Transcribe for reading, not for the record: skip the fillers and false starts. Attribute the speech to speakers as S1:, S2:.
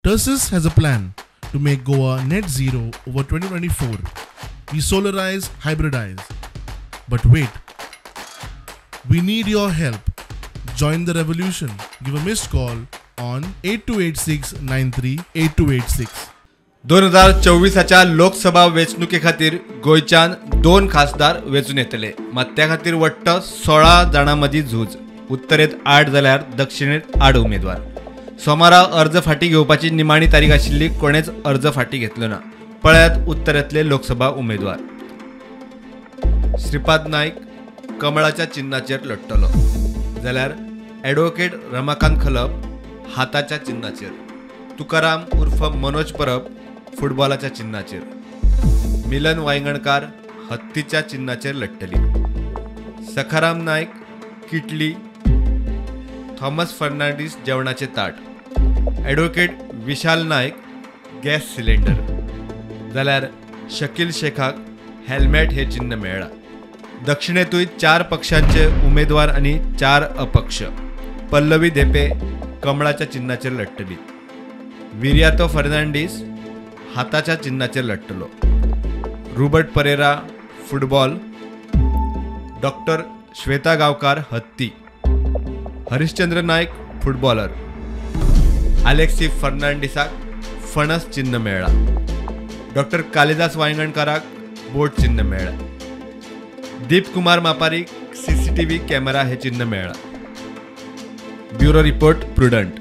S1: Tursus has a plan to make Goa net zero over 2024. We solarize, hybridize. But wait, we need your help. Join the revolution. Give a missed call on 8286938286.
S2: 2024च्या Lok Sabha वेंचणुके खातीर गोंयच्यान 2 खासदार वेंचून येतले. मात त्या खातीर वट्ट 16 जाणां मदीं झूज. उत्तरेत 8 जाल्यार दक्षिणेत 8 उमेदवार. सोमारा अर्ज फाटी घेवपाची निमाणी तारीख आशिल्ली कोणेच अर्ज फाटी घेतलो ना. पळयात उत्तरेंतले लोकसभा उमेदवार. श्रीपाद नाईक कमळाच्या चिन्हाचेर लढटलो जाल्यार ॲडव्होकेट रमाकांत खलप हाताच्या चिन्हाचेर. तुकाराम उर्फ मनोज परब फुटबॉलाच्या चिन्हाचेर. मिलन वांयगणकार हत्तीच्या चिन्हाचेर लढटली. सखाराम नायक किटली. थॉमस फर्नांडीस जेवणाचे ताट. ॲडव्होकेट विशाल नायक गॅस सिलेंडर. जाल्यार शकील शेखाक हेल्मेट हे चिन्ह मेळ्ळा. दक्षिणेतूय 4 पक्षांचे उमेदवार आणि 4 अपक्ष. पल्लवी धेपे कमळाच्या चिन्हाचेर लढटली. विरियातो फर्नांडीस हाताच्या चिन्हाचेर लढटलो. रुबर्ट परेरा फुटबॉल. डॉक्टर श्वेता गांवकार हत्ती. हरिश्चंद्र नायक फुटबॉलर. अलेक्सी फर्नांडिसाक फणस चिन्ह मेळ्ळा. डॉक्टर कालिदास वांयगणकाराक बोट चिन्ह मेळ्ळा. दीप कुमार मापारीक CCTV कॅमेरा हे चिन्ह मेळ्ळा. Bureau report prudent.